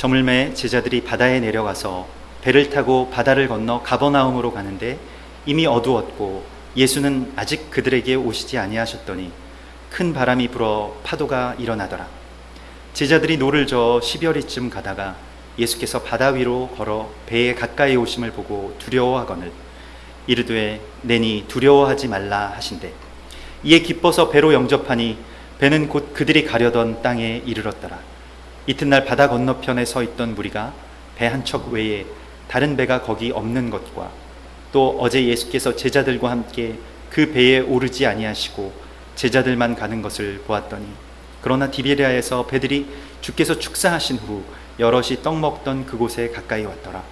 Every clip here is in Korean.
저물매 제자들이 바다에 내려가서 배를 타고 바다를 건너 가버나움으로 가는데 이미 어두웠고 예수는 아직 그들에게 오시지 아니하셨더니 큰 바람이 불어 파도가 일어나더라. 제자들이 노를 저어 10여리쯤 가다가 예수께서 바다 위로 걸어 배에 가까이 오심을 보고 두려워하거늘 이르되 내니 두려워하지 말라 하신대. 이에 기뻐서 배로 영접하니 배는 곧 그들이 가려던 땅에 이르렀더라. 이튿날 바다 건너편에 서 있던 무리가 배 한 척 외에 다른 배가 거기 없는 것과 또 어제 예수께서 제자들과 함께 그 배에 오르지 아니하시고 제자들만 가는 것을 보았더니 그러나 디베리아에서 배들이 주께서 축사하신 후 여럿이 떡 먹던 그곳에 가까이 왔더라.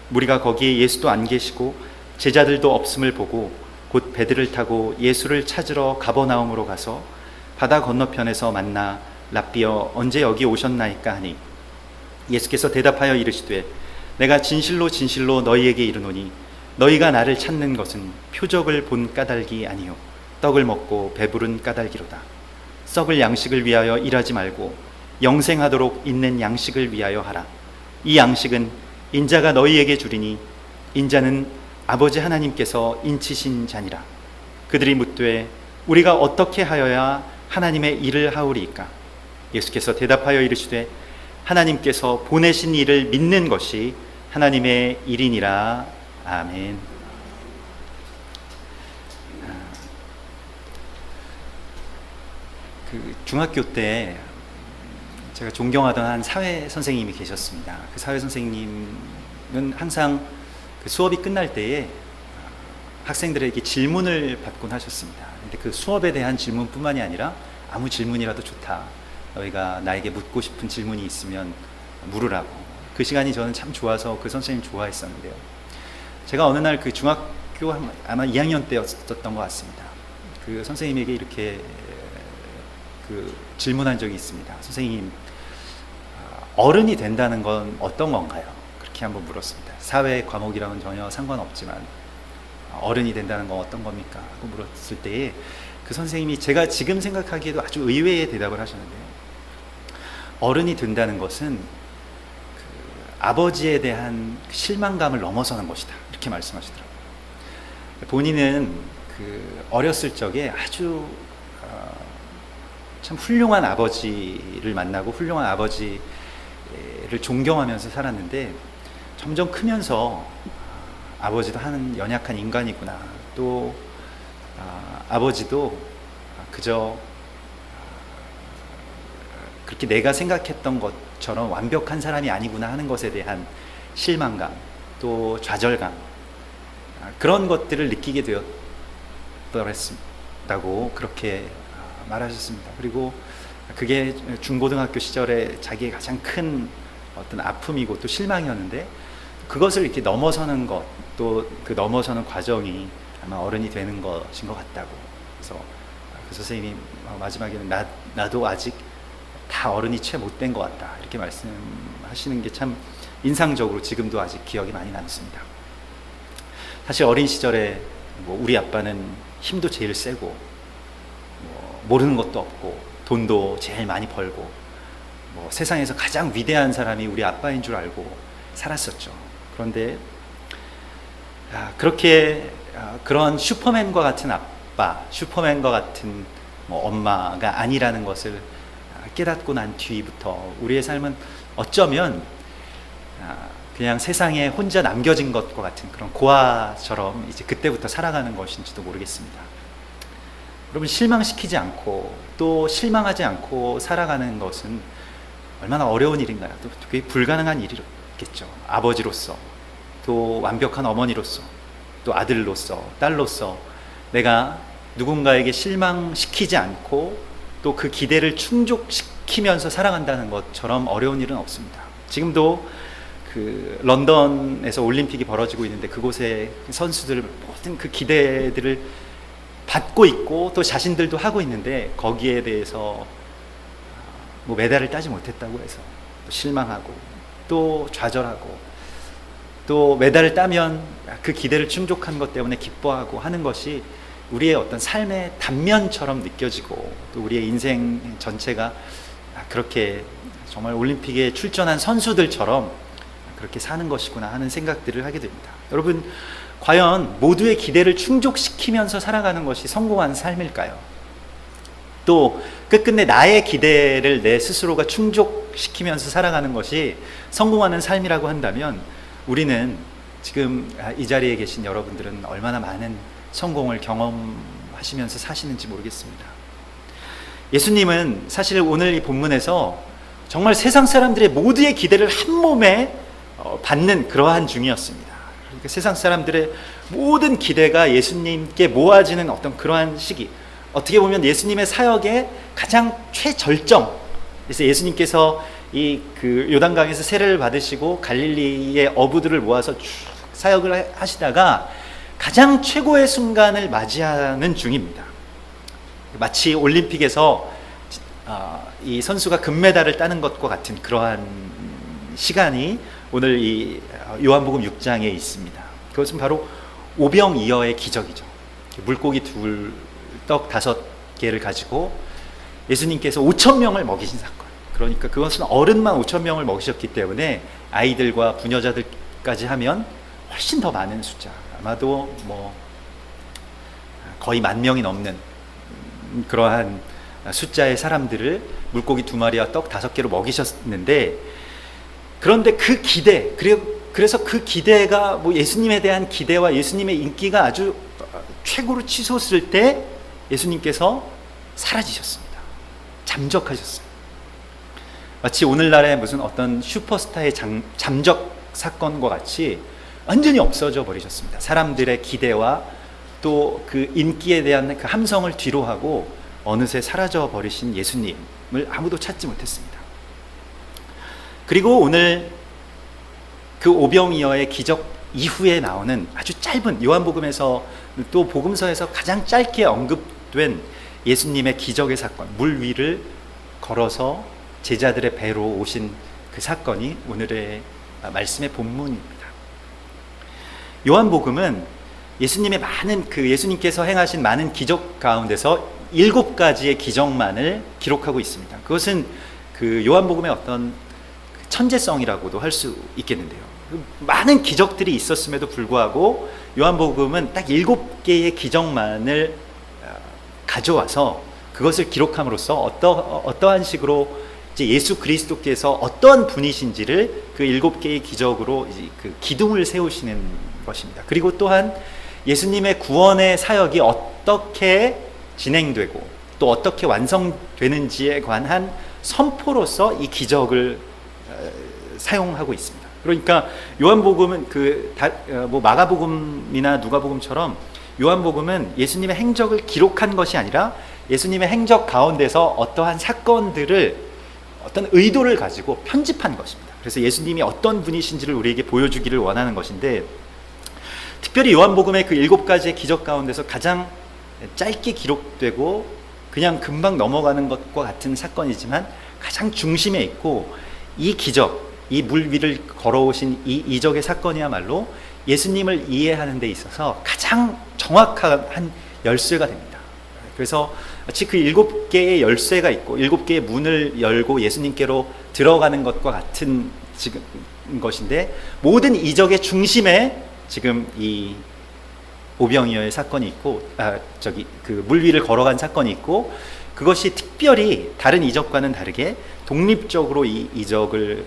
무리가 거기에 예수도 안 계시고 제자들도 없음을 보고 곧 배들을 타고 예수를 찾으러 가버나움으로 가서 바다 건너편에서 만나 랍비여 언제 여기 오셨나이까 하니 예수께서 대답하여 이르시되 내가 진실로 진실로 너희에게 이르노니 너희가 나를 찾는 것은 표적을 본 까닭이 아니요 떡을 먹고 배부른 까닭이로다. 썩을 양식을 위하여 일하지 말고 영생하도록 있는 양식을 위하여 하라. 이 양식은 인자가 너희에게 주리니 인자는 아버지 하나님께서 인치신 자니라. 그들이 묻되 우리가 어떻게 하여야 하나님의 일을 하오리이까? 예수께서 대답하여 이르시되 하나님께서 보내신 이를 믿는 것이 하나님의 일이니라. 아멘. 중학교 때 제가 존경하던 한 사회 선생님이 계셨습니다. 그 사회 선생님은 항상 그 수업이 끝날 때에 학생들에게 질문을 받곤 하셨습니다. 근데 그 수업에 대한 질문뿐만이 아니라 아무 질문이라도 좋다. 너희가 나에게 묻고 싶은 질문이 있으면 물으라고. 그 시간이 저는 참 좋아서 그 선생님 좋아했었는데요. 제가 어느 날 그 중학교 아마 2학년 때였던 것 같습니다. 그 선생님에게 이렇게 그 질문한 적이 있습니다. 선생님, 어른이 된다는 건 어떤 건가요? 그렇게 한번 물었습니다. 사회 과목이랑은 전혀 상관없지만 어른이 된다는 건 어떤 겁니까? 하고 물었을 때에 그 선생님이 제가 지금 생각하기에도 아주 의외의 대답을 하셨는데요. 어른이 된다는 것은 그 아버지에 대한 실망감을 넘어서는 것이다. 이렇게 말씀하시더라고요. 본인은 그 어렸을 적에 아주 참 훌륭한 아버지를 만나고 훌륭한 아버지를 존경하면서 살았는데 점점 크면서 아버지도 한 연약한 인간이구나. 또 아버지도 그저 그렇게 내가 생각했던 것처럼 완벽한 사람이 아니구나 하는 것에 대한 실망감, 또 좌절감, 그런 것들을 느끼게 되었다고 그렇게 말하셨습니다. 그리고 그게 중고등학교 시절에 자기의 가장 큰 어떤 아픔이고 또 실망이었는데 그것을 이렇게 넘어서는 것, 또 그 넘어서는 과정이 아마 어른이 되는 것인 것 같다고. 그래서 그 선생님이 마지막에는 나도 아직 다 어른이 채 못된 것 같다 이렇게 말씀하시는 게 참 인상적으로 지금도 아직 기억이 많이 남습니다. 사실 어린 시절에 우리 아빠는 힘도 제일 세고 모르는 것도 없고 돈도 제일 많이 벌고 세상에서 가장 위대한 사람이 우리 아빠인 줄 알고 살았었죠. 그런데 그렇게 그런 슈퍼맨과 같은 아빠, 슈퍼맨과 같은 엄마가 아니라는 것을 깨닫고 난 뒤부터 우리의 삶은 어쩌면 그냥 세상에 혼자 남겨진 것과 같은 그런 고아처럼 이제 그때부터 살아가는 것인지도 모르겠습니다. 여러분, 실망시키지 않고 또 실망하지 않고 살아가는 것은 얼마나 어려운 일인가요? 또 그게 불가능한 일이겠죠. 아버지로서, 또 완벽한 어머니로서, 또 아들로서, 딸로서 내가 누군가에게 실망시키지 않고 또 그 기대를 충족시키면서 살아간다는 것처럼 어려운 일은 없습니다. 지금도 그 런던에서 올림픽이 벌어지고 있는데 그곳에 선수들 모든 그 기대들을 받고 있고 또 자신들도 하고 있는데 거기에 대해서 메달을 따지 못했다고 해서 또 실망하고 또 좌절하고 또 메달을 따면 그 기대를 충족한 것 때문에 기뻐하고 하는 것이 우리의 어떤 삶의 단면처럼 느껴지고 또 우리의 인생 전체가 그렇게 정말 올림픽에 출전한 선수들처럼 그렇게 사는 것이구나 하는 생각들을 하게 됩니다. 여러분, 과연 모두의 기대를 충족시키면서 살아가는 것이 성공한 삶일까요? 또 끝끝내 나의 기대를 내 스스로가 충족시키면서 살아가는 것이 성공하는 삶이라고 한다면 우리는 지금 이 자리에 계신 여러분들은 얼마나 많은 성공을 경험하시면서 사시는지 모르겠습니다. 예수님은 사실 오늘 이 본문에서 정말 세상 사람들의 모두의 기대를 한 몸에 받는 그러한 중이었습니다. 그러니까 세상 사람들의 모든 기대가 예수님께 모아지는 어떤 그러한 시기, 어떻게 보면 예수님의 사역의 가장 최절정, 그래서 예수님께서 그 요단강에서 세례를 받으시고 갈릴리의 어부들을 모아서 쭉 사역을 하시다가 가장 최고의 순간을 맞이하는 중입니다. 마치 올림픽에서 이 선수가 금메달을 따는 것과 같은 그러한 시간이 오늘 이 요한복음 6장에 있습니다. 그것은 바로 오병이어의 기적이죠. 물고기 2, 떡 5개를 가지고 예수님께서 5,000명을 먹이신 사건. 그러니까 그것은 어른만 5,000명을 먹이셨기 때문에 아이들과 부녀자들까지 하면 훨씬 더 많은 숫자, 아마도 거의 10,000명이 넘는 그러한 숫자의 사람들을 물고기 2마리와 떡 5개로 먹이셨는데, 그런데 그 기대, 그래서 그 기대가 예수님에 대한 기대와 예수님의 인기가 아주 최고로 치솟을 때 예수님께서 사라지셨습니다. 잠적하셨어요. 마치 오늘날의 무슨 어떤 슈퍼스타의 잠적 사건과 같이 완전히 없어져 버리셨습니다. 사람들의 기대와 또 그 인기에 대한 그 함성을 뒤로하고 어느새 사라져 버리신 예수님을 아무도 찾지 못했습니다. 그리고 오늘 그 오병이어의 기적 이후에 나오는 아주 짧은, 요한복음에서 또 복음서에서 가장 짧게 언급된 예수님의 기적의 사건, 물 위를 걸어서 제자들의 배로 오신 그 사건이 오늘의 말씀의 본문입니다. 요한복음은 예수님의 예수님께서 행하신 많은 기적 가운데서 7가지의 기적만을 기록하고 있습니다. 그것은 그 요한복음의 어떤 천재성이라고도 할 수 있겠는데요. 많은 기적들이 있었음에도 불구하고 요한복음은 딱 7개의 기적만을 가져와서 그것을 기록함으로써 어떠한 식으로 이제 예수 그리스도께서 어떠한 분이신지를 그 7개의 기적으로 이제 그 기둥을 세우시는 것입니다. 그리고 또한 예수님의 구원의 사역이 어떻게 진행되고 또 어떻게 완성되는지에 관한 선포로서 이 기적을 사용하고 있습니다. 그러니까 요한복음은 마가복음이나 누가복음처럼 요한복음은 예수님의 행적을 기록한 것이 아니라 예수님의 행적 가운데서 어떠한 사건들을 어떤 의도를 가지고 편집한 것입니다. 그래서 예수님이 어떤 분이신지를 우리에게 보여주기를 원하는 것인데, 특별히 요한복음의 그 7가지의 기적 가운데서 가장 짧게 기록되고 그냥 금방 넘어가는 것과 같은 사건이지만 가장 중심에 있고, 이 기적, 이 물 위를 걸어오신 이 이적의 사건이야말로 예수님을 이해하는 데 있어서 가장 정확한 한 열쇠가 됩니다. 그래서 마치 그 7개의 열쇠가 있고 7개의 문을 열고 예수님께로 들어가는 것과 같은 지금 것인데, 모든 이적의 중심에 지금 이 오병이어의 사건이 있고, 그 물 위를 걸어간 사건이 있고, 그것이 특별히 다른 이적과는 다르게 독립적으로 이 이적을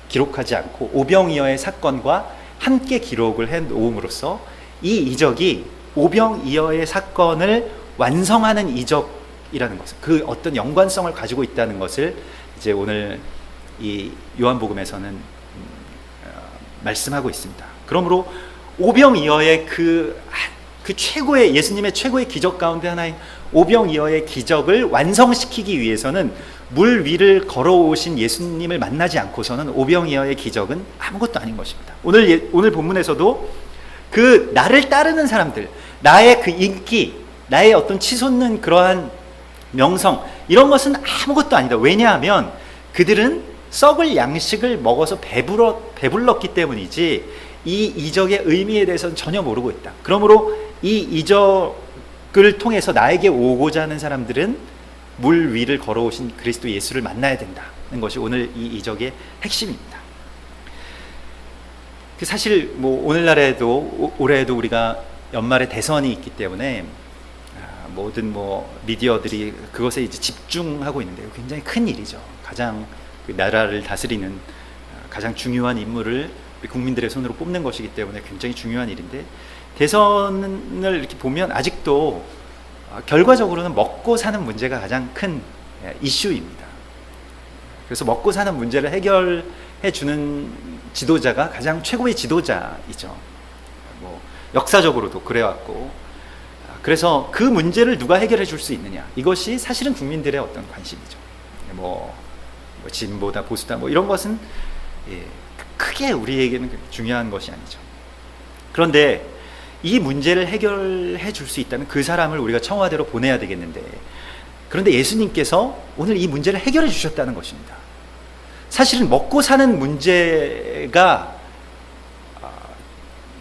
기록하지 않고 오병이어의 사건과 함께 기록을 해 놓음으로써 이 이적이 오병이어의 사건을 완성하는 이적이라는 것을, 그 어떤 연관성을 가지고 있다는 것을 이제 오늘 이 요한복음에서는 말씀하고 있습니다. 그러므로 오병이어의 그 최고의, 예수님의 최고의 기적 가운데 하나인 오병이어의 기적을 완성시키기 위해서는 물 위를 걸어오신 예수님을 만나지 않고서는 오병이어의 기적은 아무것도 아닌 것입니다. 오늘 본문에서도 그 나를 따르는 사람들, 나의 그 인기, 나의 어떤 치솟는 그러한 명성, 이런 것은 아무것도 아니다. 왜냐하면 그들은 썩을 양식을 먹어서 배불렀기 때문이지 이 이적의 의미에 대해서는 전혀 모르고 있다. 그러므로 이 이적을 통해서 나에게 오고자 하는 사람들은 물 위를 걸어오신 그리스도 예수를 만나야 된다는 것이 오늘 이 이적의 핵심입니다. 사실 뭐 오늘날에도 올해에도 우리가 연말에 대선이 있기 때문에 모든 뭐 미디어들이 그것에 이제 집중하고 있는데요. 굉장히 큰 일이죠. 가장 그 나라를 다스리는 가장 중요한 인물을 국민들의 손으로 뽑는 것이기 때문에 굉장히 중요한 일인데, 대선을 이렇게 보면 아직도 결과적으로는 먹고 사는 문제가 가장 큰 이슈입니다. 그래서 먹고 사는 문제를 해결해 주는 지도자가 가장 최고의 지도자이죠. 뭐 역사적으로도 그래왔고, 그래서 그 문제를 누가 해결해 줄 수 있느냐, 이것이 사실은 국민들의 어떤 관심이죠. 뭐 진보다 보수다 뭐 이런 것은 크게 우리에게는 중요한 것이 아니죠. 그런데 이 문제를 해결해 줄 수 있다면 그 사람을 우리가 청와대로 보내야 되겠는데, 그런데 예수님께서 오늘 이 문제를 해결해 주셨다는 것입니다. 사실은 먹고 사는 문제가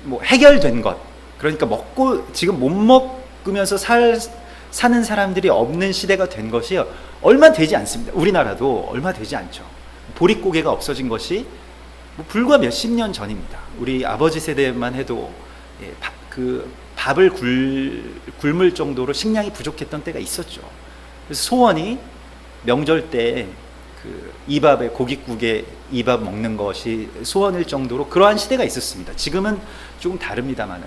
뭐 해결된 것, 그러니까 먹고 지금 못 먹으면서 사는 사람들이 없는 시대가 된 것이 얼마 되지 않습니다. 우리나라도 얼마 되지 않죠. 보릿고개가 없어진 것이 뭐 불과 몇십 년 전입니다. 우리 아버지 세대만 해도 그 밥을 굶을 정도로 식량이 부족했던 때가 있었죠. 그래서 소원이 명절 때 그 이밥에 고깃국에 이밥 먹는 것이 소원일 정도로 그러한 시대가 있었습니다. 지금은 조금 다릅니다만은.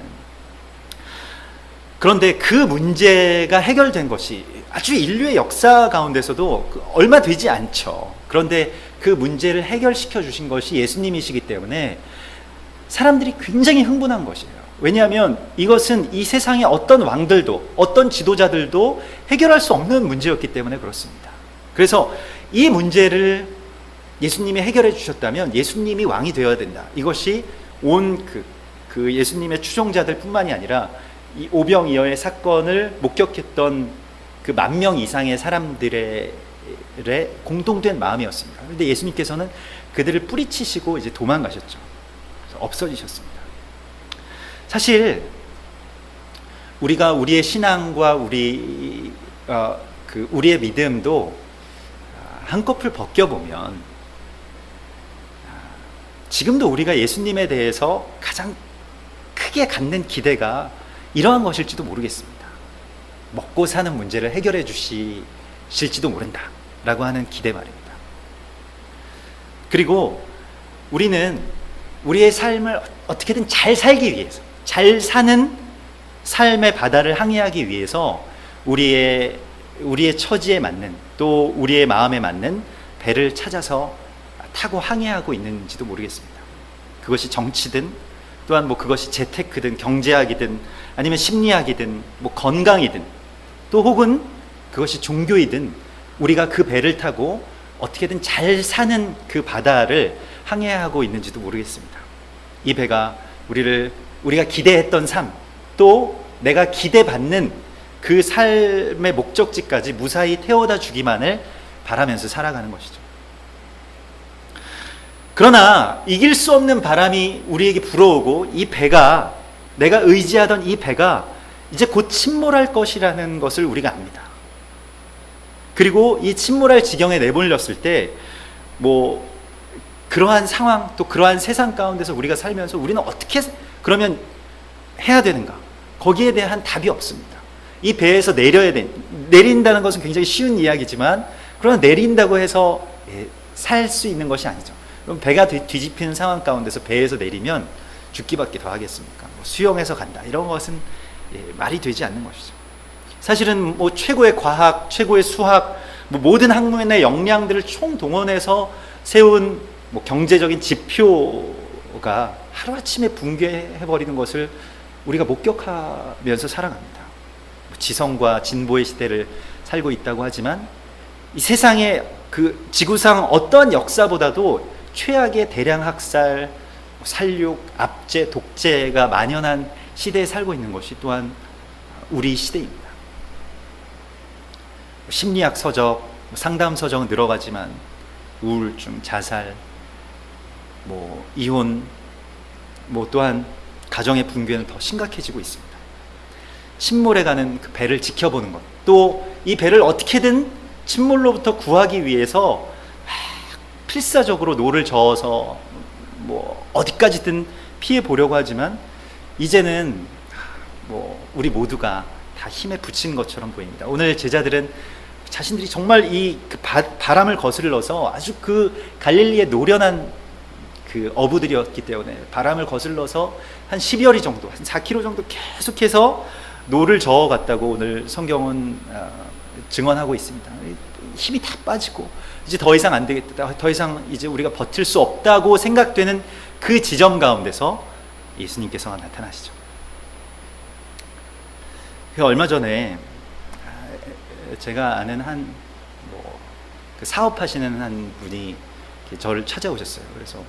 그런데 그 문제가 해결된 것이 아주 인류의 역사 가운데서도 얼마 되지 않죠. 그런데 그 문제를 해결시켜 주신 것이 예수님이시기 때문에 사람들이 굉장히 흥분한 것이에요. 왜냐하면 이것은 이 세상의 어떤 왕들도 어떤 지도자들도 해결할 수 없는 문제였기 때문에 그렇습니다. 그래서 이 문제를 예수님이 해결해 주셨다면 예수님이 왕이 되어야 된다. 이것이 온 그 예수님의 추종자들 뿐만이 아니라 이 오병이어의 사건을 목격했던 그 10,000명 이상의 사람들의 공동된 마음이었습니다. 그런데 예수님께서는 그들을 뿌리치시고 이제 도망가셨죠. 없어지셨습니다. 사실 우리가 우리의 신앙과 우리의 믿음도 한꺼풀 벗겨보면 지금도 우리가 예수님에 대해서 가장 크게 갖는 기대가 이러한 것일지도 모르겠습니다. 먹고 사는 문제를 해결해 주실지도 모른다 라고 하는 기대 말입니다. 그리고 우리는 우리의 삶을 어떻게든 잘 살기 위해서, 잘 사는 삶의 바다를 항해하기 위해서 우리의 처지에 맞는, 또 우리의 마음에 맞는 배를 찾아서 타고 항해하고 있는지도 모르겠습니다. 그것이 정치든, 또한 뭐 그것이 재테크든 경제학이든 아니면 심리학이든 뭐 건강이든, 또 혹은 그것이 종교이든 우리가 그 배를 타고 어떻게든 잘 사는 그 바다를 항해하고 있는지도 모르겠습니다. 이 배가 우리가 기대했던 삶, 또 내가 기대받는 그 삶의 목적지까지 무사히 태워다 주기만을 바라면서 살아가는 것이죠. 그러나 이길 수 없는 바람이 우리에게 불어오고, 이 배가, 내가 의지하던 이 배가 이제 곧 침몰할 것이라는 것을 우리가 압니다. 그리고 이 침몰할 지경에 내몰렸을 때 뭐 그러한 상황, 또 그러한 세상 가운데서 우리가 살면서 우리는 어떻게 그러면 해야 되는가? 거기에 대한 답이 없습니다. 이 배에서 내린다는 것은 굉장히 쉬운 이야기지만, 그러나 내린다고 해서 살 수 있는 것이 아니죠. 그럼 배가 뒤집히는 상황 가운데서 배에서 내리면 죽기밖에 더 하겠습니까? 뭐 수영해서 간다, 이런 것은 말이 되지 않는 것이죠. 사실은 뭐 최고의 과학, 최고의 수학, 뭐 모든 학문의 역량들을 총동원해서 세운 뭐 경제적인 지표가 하루아침에 붕괴해버리는 것을 우리가 목격하면서 살아갑니다. 지성과 진보의 시대를 살고 있다고 하지만, 이 세상의 그 지구상 어떤 역사보다도 최악의 대량 학살, 살육, 압제, 독재가 만연한 시대에 살고 있는 것이 또한 우리 시대입니다. 심리학 서적, 상담 서적은 늘어가지만 우울증, 자살, 뭐 이혼, 뭐 또한 가정의 붕괴는 더 심각해지고 있습니다. 침몰해 가는 그 배를 지켜보는 것, 또 이 배를 어떻게든 침몰로부터 구하기 위해서 필사적으로 노를 저어서 뭐 어디까지든 피해 보려고 하지만 이제는 뭐 우리 모두가 다 힘에 부친 것처럼 보입니다. 오늘 제자들은 자신들이 정말 그 바람을 거슬러서 아주 그 갈릴리의 노련한 그 어부들이었기 때문에 바람을 거슬러서 한 10여리 정도, 한 4km 정도 계속해서 노를 저어갔다고 오늘 성경은 증언하고 있습니다. 힘이 다 빠지고 이제 더 이상 안 되겠다, 더 이상 이제 우리가 버틸 수 없다고 생각되는 그 지점 가운데서 예수님께서 나타나시죠. 얼마 전에 제가 아는 그 사업하시는 한 분이 저를 찾아오셨어요. 그래서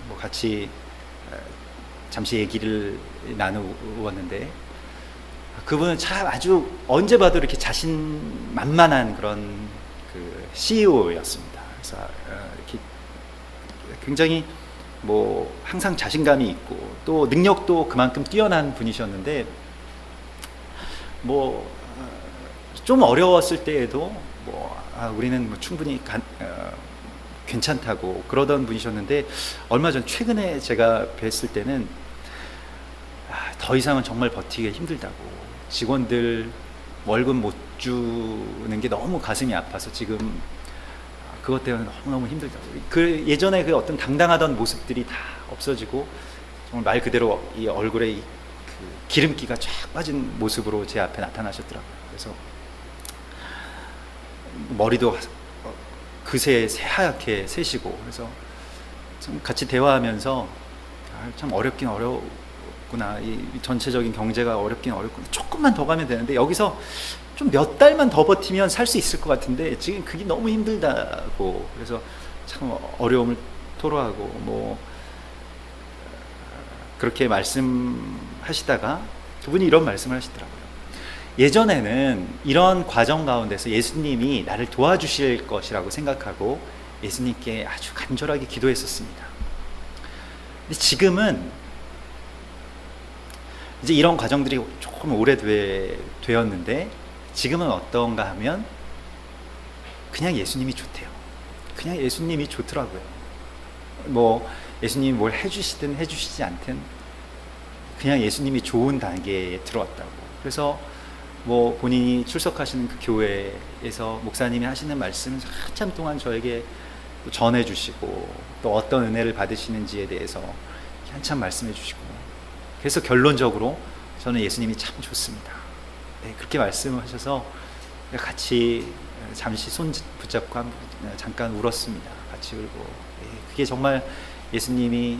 뭐 같이 잠시 얘기를 나누었는데, 그분은 참 아주 언제 봐도 이렇게 자신만만한 그런 그 CEO였습니다. 그래서 이렇게 굉장히 뭐 항상 자신감이 있고 또 능력도 그만큼 뛰어난 분이셨는데, 뭐 좀 어려웠을 때에도 우리는 뭐 충분히 괜찮다고 그러던 분이셨는데, 얼마 전 최근에 제가 뵀을 때는 더 이상은 정말 버티기 힘들다고, 직원들 월급 못 주는 게 너무 가슴이 아파서 지금 그것 때문에 너무너무 힘들다고, 그 예전에 그 어떤 당당하던 모습들이 다 없어지고 정말 말 그대로 이 얼굴에 그 기름기가 쫙 빠진 모습으로 제 앞에 나타나셨더라고요. 그래서 머리도 그새 새하얗게 새시고, 그래서 좀 같이 대화하면서 참 어렵긴 어렵구나, 이 전체적인 경제가 어렵긴 어렵구나, 조금만 더 가면 되는데 여기서 좀 몇 달만 더 버티면 살 수 있을 것 같은데 지금 그게 너무 힘들다고, 그래서 참 어려움을 토로하고 뭐 그렇게 말씀하시다가 그분이 이런 말씀을 하시더라고요. 예전에는 이런 과정 가운데서 예수님이 나를 도와주실 것이라고 생각하고 예수님께 아주 간절하게 기도했었습니다. 근데 지금은 이제 이런 과정들이 조금 오래되었는데 지금은 어떤가 하면 그냥 예수님이 좋대요. 그냥 예수님이 좋더라고요. 뭐 예수님이 뭘 해주시든 해주시지 않든 그냥 예수님이 좋은 단계에 들어왔다고. 그래서 뭐 본인이 출석하시는 그 교회에서 목사님이 하시는 말씀을 한참 동안 저에게 또 전해주시고 또 어떤 은혜를 받으시는지에 대해서 한참 말씀해 주시고, 그래서 결론적으로 저는 예수님이 참 좋습니다. 네, 그렇게 말씀을 하셔서 같이 잠시 손 붙잡고 잠깐 울었습니다. 같이 울고, 그게 정말 예수님이